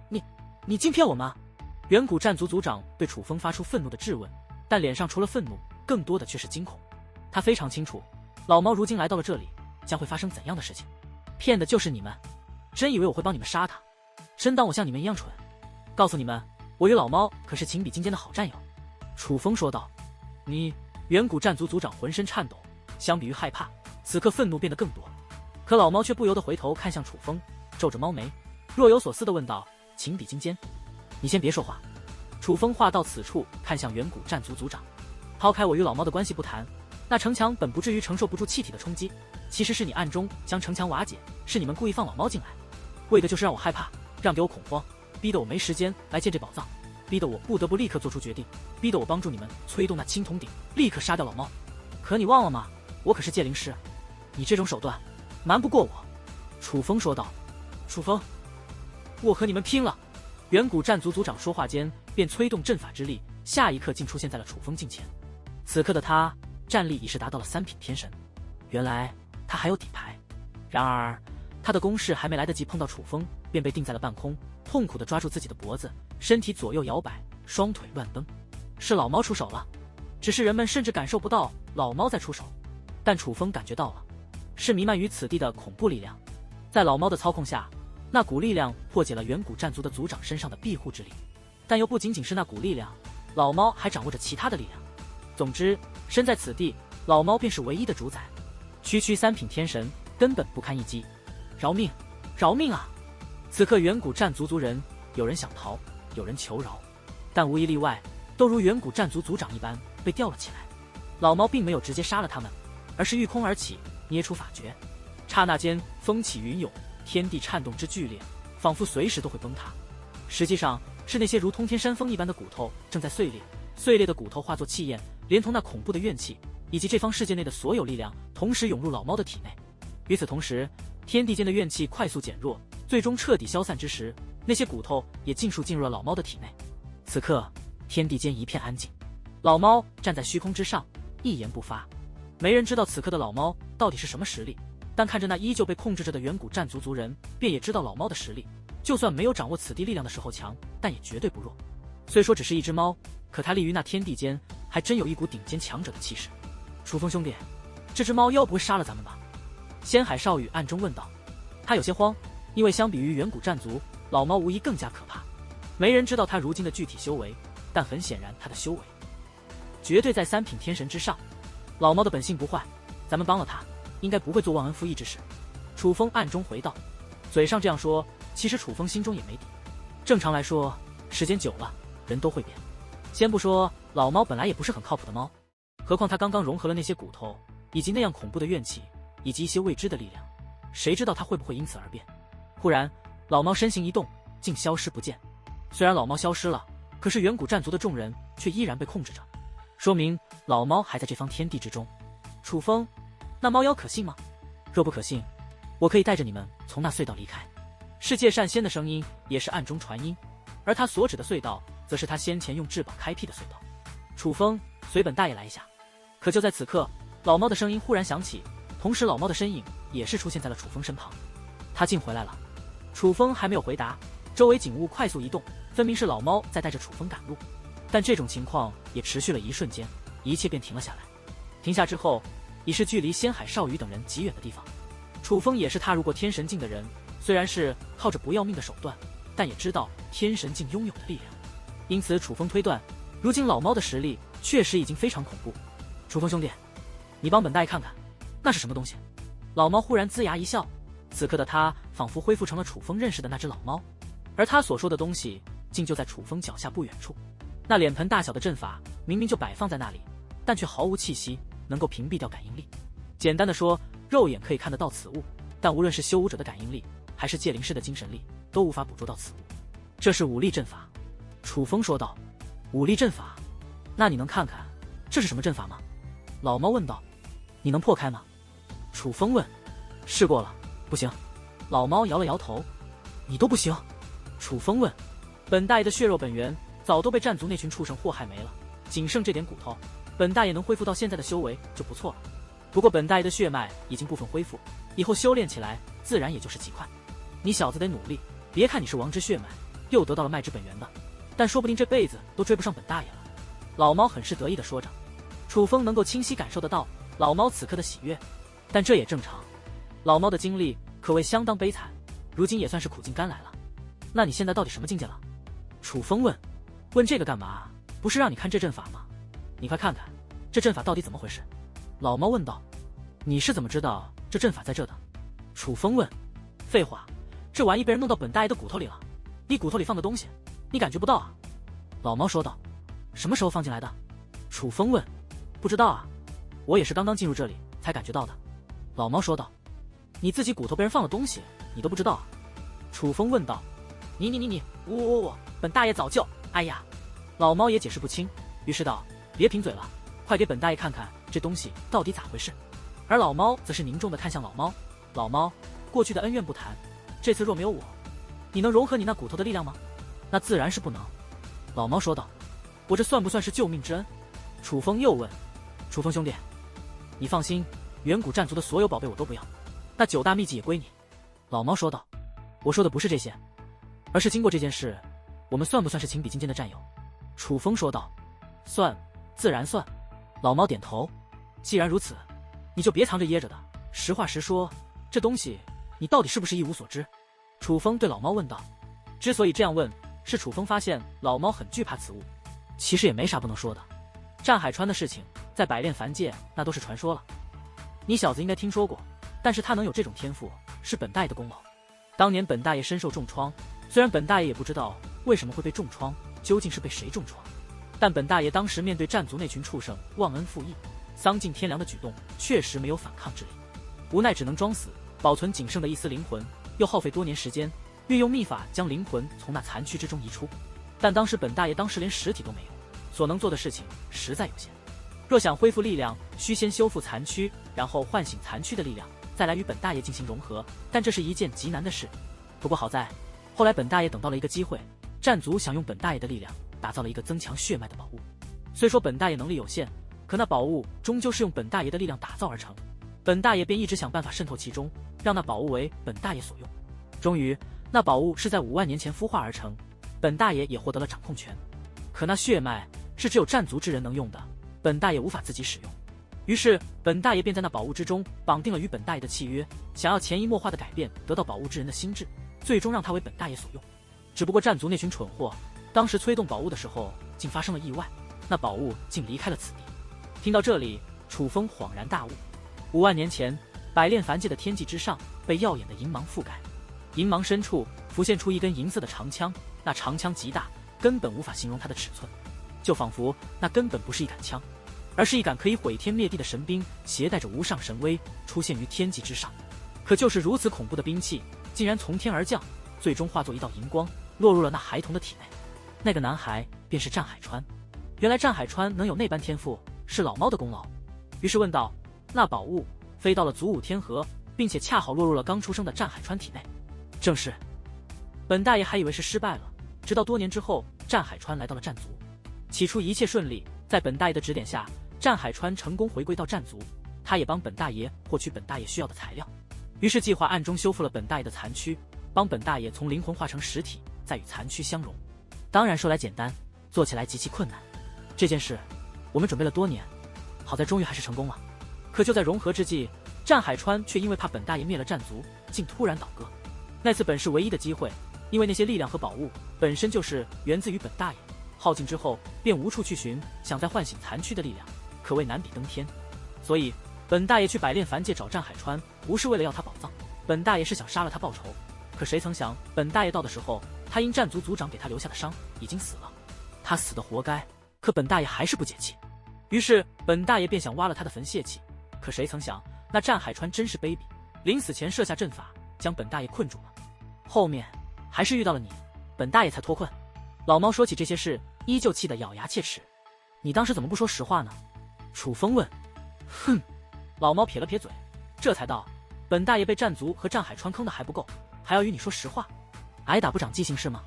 你你竟骗我吗？远古战族族长对楚风发出愤怒的质问，但脸上除了愤怒，更多的却是惊恐。他非常清楚，老猫如今来到了这里，将会发生怎样的事情。骗的就是你们，真以为我会帮你们杀他？真当我像你们一样蠢？告诉你们，我与老猫可是情比金坚的好战友。楚风说道。你，远古战族族长浑身颤抖，相比于害怕，此刻愤怒变得更多。可老猫却不由得回头看向楚风，皱着猫眉，若有所思地问道：情比金坚？你先别说话。楚风话到此处，看向远古战族族长，抛开我与老猫的关系不谈，那城墙本不至于承受不住气体的冲击，其实是你暗中将城墙瓦解，是你们故意放老猫进来，为的就是让我害怕，让给我恐慌，逼得我没时间来见这宝藏，逼得我不得不立刻做出决定，逼得我帮助你们催动那青铜鼎，立刻杀掉老猫。可你忘了吗？我可是戒灵师，你这种手段瞒不过我。楚风说道。楚风，我和你们拼了！远古战族族长说话间便催动阵法之力，下一刻竟出现在了楚风近前。此刻的他战力已是达到了3品天神，原来他还有底牌。然而他的攻势还没来得及碰到楚风，便被定在了半空，痛苦地抓住自己的脖子，身体左右摇摆，双腿乱蹬。是老猫出手了，只是人们甚至感受不到老猫在出手，但楚风感觉到了，是弥漫于此地的恐怖力量。在老猫的操控下，那股力量破解了远古战族的族长身上的庇护之力，但又不仅仅是那股力量，老猫还掌握着其他的力量。总之，身在此地，老猫便是唯一的主宰。区区3品天神根本不堪一击。饶命！饶命啊！此刻远古战族族人有人想逃，有人求饶，但无一例外，都如远古战族族长一般被吊了起来。老猫并没有直接杀了他们，而是御空而起，捏出法诀。刹那间，风起云涌，天地颤动之剧烈，仿佛随时都会崩塌。实际上是那些如通天山峰一般的骨头正在碎裂，碎裂的骨头化作气焰，连同那恐怖的怨气以及这方世界内的所有力量同时涌入老猫的体内。与此同时，天地间的怨气快速减弱，最终彻底消散之时，那些骨头也尽数进入了老猫的体内。此刻天地间一片安静，老猫站在虚空之上，一言不发。没人知道此刻的老猫到底是什么实力，但看着那依旧被控制着的远古战族族人，便也知道老猫的实力，就算没有掌握此地力量的时候强，但也绝对不弱。虽说只是一只猫，可它立于那天地间，还真有一股顶尖强者的气势。楚风兄弟，这只猫妖不会杀了咱们吧？仙海少羽暗中问道。他有些慌，因为相比于远古战族，老猫无疑更加可怕。没人知道他如今的具体修为，但很显然他的修为绝对在3品天神之上。老猫的本性不坏，咱们帮了他，应该不会做忘恩负义之事。楚风暗中回道，嘴上这样说，其实楚风心中也没底。正常来说，时间久了，人都会变。先不说老猫本来也不是很靠谱的猫，何况他刚刚融合了那些骨头，以及那样恐怖的怨气，以及一些未知的力量，谁知道他会不会因此而变？忽然，老猫身形一动，竟消失不见。虽然老猫消失了，可是远古战族的众人却依然被控制着，说明老猫还在这方天地之中。楚风，那猫妖可信吗？若不可信，我可以带着你们从那隧道离开。世界善仙的声音也是暗中传音，而他所指的隧道，则是他先前用至宝开辟的隧道。楚风，随本大爷来一下。可就在此刻，老猫的声音忽然响起，同时老猫的身影也是出现在了楚风身旁。他竟回来了。楚风还没有回答，周围景物快速移动，分明是老猫在带着楚风赶路。但这种情况也持续了一瞬间，一切便停了下来。停下之后，已是距离仙海少羽等人极远的地方。楚风也是踏入过天神境的人，虽然是靠着不要命的手段，但也知道天神境拥有的力量。因此楚风推断，如今老猫的实力确实已经非常恐怖。楚风兄弟，你帮本大爷看看，那是什么东西？老猫忽然龇牙一笑，此刻的他仿佛恢复成了楚风认识的那只老猫，而他所说的东西竟就在楚风脚下不远处。那脸盆大小的阵法明明就摆放在那里，但却毫无气息，能够屏蔽掉感应力。简单的说，肉眼可以看得到此物，但无论是修武者的感应力，还是戒灵师的精神力，都无法捕捉到此物。这是武力阵法。楚风说道。武力阵法？那你能看看这是什么阵法吗？老猫问道。你能破开吗？楚风问。试过了，不行。老猫摇了摇头。你都不行？楚风问。本大爷的血肉本源早都被战族那群畜生祸害没了，仅剩这点骨头，本大爷能恢复到现在的修为就不错了。不过本大爷的血脉已经部分恢复，以后修炼起来自然也就是极快。你小子得努力，别看你是王之血脉，又得到了脉之本源的，但说不定这辈子都追不上本大爷了。老猫很是得意地说着。楚风能够清晰感受得到老猫此刻的喜悦，但这也正常。老猫的经历可谓相当悲惨，如今也算是苦尽甘来了。那你现在到底什么境界了？楚风问。问这个干嘛？不是让你看这阵法吗？你快看看这阵法到底怎么回事。老猫问道。你是怎么知道这阵法在这的？楚风问。废话，这玩意被人弄到本大爷的骨头里了，你骨头里放的东西你感觉不到啊？老猫说道。什么时候放进来的？楚风问。不知道啊，我也是刚刚进入这里才感觉到的。老猫说道。你自己骨头被人放了东西你都不知道啊？楚风问道。我本大爷早就……哎呀！老猫也解释不清，于是道：别贫嘴了，快给本大爷看看这东西到底咋回事。而老猫则是凝重地看向老猫。老猫，过去的恩怨不谈，这次若没有我，你能融合你那骨头的力量吗？那自然是不能。老猫说道。我这算不算是救命之恩？楚风又问。楚风兄弟，你放心，远古战族的所有宝贝我都不要，那9大秘籍也归你。老猫说道。我说的不是这些，而是经过这件事，我们算不算是情比金坚的战友？楚风说道。算，自然算。老猫点头。既然如此，你就别藏着掖着的，实话实说，这东西你到底是不是一无所知？楚风对老猫问道。之所以这样问，是楚风发现老猫很惧怕此物。其实也没啥不能说的，战海川的事情在百炼凡界那都是传说了，你小子应该听说过，但是他能有这种天赋是本大爷的功劳。当年本大爷身受重创，虽然本大爷也不知道为什么会被重创，究竟是被谁重创，但本大爷当时面对战族那群畜生忘恩负义、丧尽天良的举动，确实没有反抗之力，无奈只能装死，保存仅剩的一丝灵魂，又耗费多年时间，运用秘法将灵魂从那残躯之中移出。但当时本大爷当时连实体都没有，所能做的事情实在有限。若想恢复力量，需先修复残躯，然后唤醒残躯的力量，再来与本大爷进行融合，但这是一件极难的事。不过好在后来本大爷等到了一个机会，战族想用本大爷的力量打造了一个增强血脉的宝物。虽说本大爷能力有限，可那宝物终究是用本大爷的力量打造而成，本大爷便一直想办法渗透其中，让那宝物为本大爷所用。终于那宝物是在5万年前孵化而成，本大爷也获得了掌控权。可那血脉是只有战族之人能用的，本大爷无法自己使用，于是本大爷便在那宝物之中绑定了与本大爷的契约，想要潜移默化的改变得到宝物之人的心智，最终让他为本大爷所用。只不过战族那群蠢货当时催动宝物的时候竟发生了意外，那宝物竟离开了此地。听到这里，楚风恍然大悟，5万年前百炼凡界的天际之上被耀眼的银芒覆盖，银芒深处浮现出一根银色的长枪，那长枪极大，根本无法形容它的尺寸，就仿佛那根本不是一杆枪，而是一杆可以毁天灭地的神兵，携带着无上神威出现于天际之上。可就是如此恐怖的兵器，竟然从天而降，最终化作一道银光，落入了那孩童的体内。那个男孩便是战海川。原来战海川能有那般天赋，是老猫的功劳。于是问道：那宝物飞到了祖武天河，并且恰好落入了刚出生的战海川体内。正是。本大爷还以为是失败了，直到多年之后，战海川来到了战族。起初一切顺利，在本大爷的指点下，战海川成功回归到战族，他也帮本大爷获取本大爷需要的材料。于是计划暗中修复了本大爷的残躯，帮本大爷从灵魂化成实体，再与残躯相融。当然说来简单，做起来极其困难。这件事我们准备了多年，好在终于还是成功了。可就在融合之际，战海川却因为怕本大爷灭了战族，竟突然倒戈。那次本是唯一的机会，因为那些力量和宝物本身就是源自于本大爷，耗尽之后便无处去寻，想再唤醒残躯的力量，可谓难比登天。所以本大爷去百炼凡界找战海川，不是为了要他宝藏，本大爷是想杀了他报仇。可谁曾想，本大爷到的时候，他因战族族长给他留下的伤已经死了，他死的活该。可本大爷还是不解气，于是本大爷便想挖了他的坟泄气。可谁曾想，那战海川真是卑鄙，临死前设下阵法，将本大爷困住了。后面还是遇到了你，本大爷才脱困。老猫说起这些事，依旧气得咬牙切齿。你当时怎么不说实话呢？楚风问。哼，老猫撇了撇嘴，这才道：本大爷被战族和战海川坑的还不够，还要与你说实话，挨打不长记性是吗？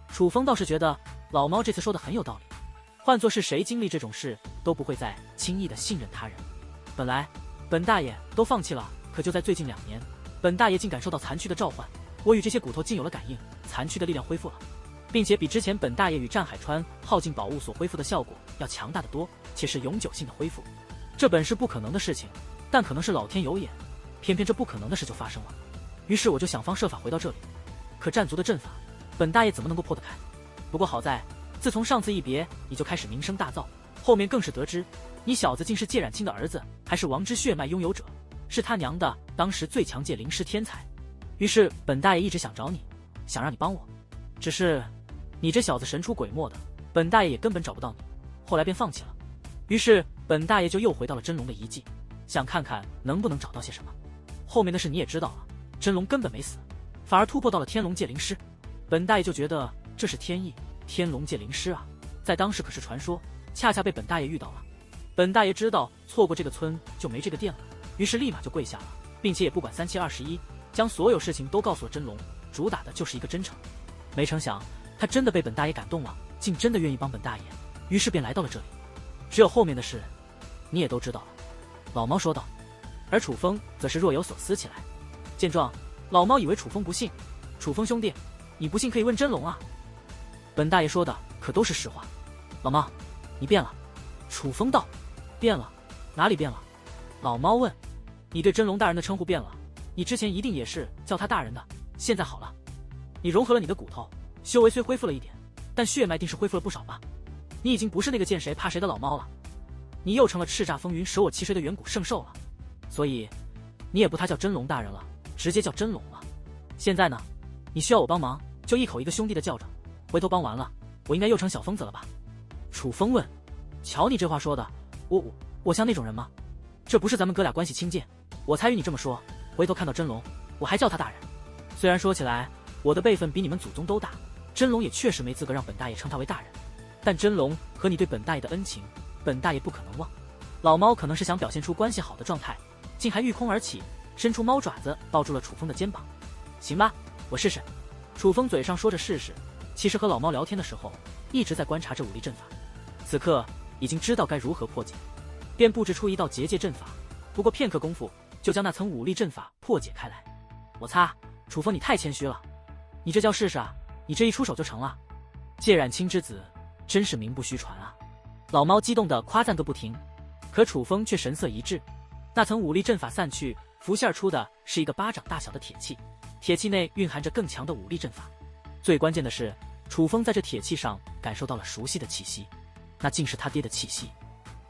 楚风倒是觉得老猫这次说的很有道理，换作是谁经历这种事，都不会再轻易的信任他人。本来本大爷都放弃了，可就在最近2年，本大爷竟感受到残躯的召唤，我与这些骨头竟有了感应，残躯的力量恢复了，并且比之前本大爷与战海川耗尽宝物所恢复的效果要强大得多，且是永久性的恢复。这本是不可能的事情，但可能是老天有眼，偏偏这不可能的事就发生了。于是我就想方设法回到这里，可战族的阵法，本大爷怎么能够破得开？不过好在，自从上次一别，你就开始名声大噪，后面更是得知，你小子竟是介染青的儿子，还是王之血脉拥有者，是他娘的当时最强界灵师天才。于是本大爷一直想找你，想让你帮我，只是你这小子神出鬼没的，本大爷也根本找不到你，后来便放弃了。于是本大爷就又回到了真龙的遗迹，想看看能不能找到些什么。后面的事你也知道了，真龙根本没死，反而突破到了天龙界灵师。本大爷就觉得这是天意，天龙界灵师啊，在当时可是传说，恰恰被本大爷遇到了。本大爷知道错过这个村就没这个店了，于是立马就跪下了，并且也不管3721，将所有事情都告诉了真龙，主打的就是一个真诚。没成想他真的被本大爷感动了，竟真的愿意帮本大爷，于是便来到了这里。只有后面的事你也都知道了，老猫说道。而楚风则是若有所思起来。见状，老猫以为楚风不信，楚风兄弟，你不信可以问真龙啊。本大爷说的可都是实话。老猫，你变了。楚风道，变了？哪里变了？老猫问。你对真龙大人的称呼变了，你之前一定也是叫他大人的，现在好了，你融合了你的骨头，修为虽恢复了一点，但血脉定是恢复了不少吧。你已经不是那个见谁怕谁的老猫了，你又成了叱咤风云舍我其谁的远古圣兽了，所以你也不他叫真龙大人了，直接叫真龙了。现在呢，你需要我帮忙，就一口一个兄弟的叫着，回头帮完了，我应该又成小疯子了吧？楚风问。瞧你这话说的，我像那种人吗？这不是咱们哥俩关系亲近，我才与你这么说，回头看到真龙，我还叫他大人。虽然说起来，我的辈分比你们祖宗都大，真龙也确实没资格让本大爷称他为大人，但真龙和你对本大爷的恩情，本大爷不可能忘。老猫可能是想表现出关系好的状态，竟还御空而起，伸出猫爪子抱住了楚风的肩膀。行吧，我试试。楚风嘴上说着试试，其实和老猫聊天的时候，一直在观察着武力阵法，此刻已经知道该如何破解，便布置出一道结界阵法，不过片刻功夫就将那层武力阵法破解开来。我擦，楚风你太谦虚了，你这叫试试啊？你这一出手就成了？介染青之子真是名不虚传啊！老猫激动地夸赞个不停，可楚风却神色一滞。那层武力阵法散去，浮现出的是一个巴掌大小的铁器，铁器内蕴含着更强的武力阵法。最关键的是，楚风在这铁器上感受到了熟悉的气息，那竟是他爹的气息。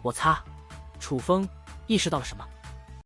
我擦！楚风意识到了什么？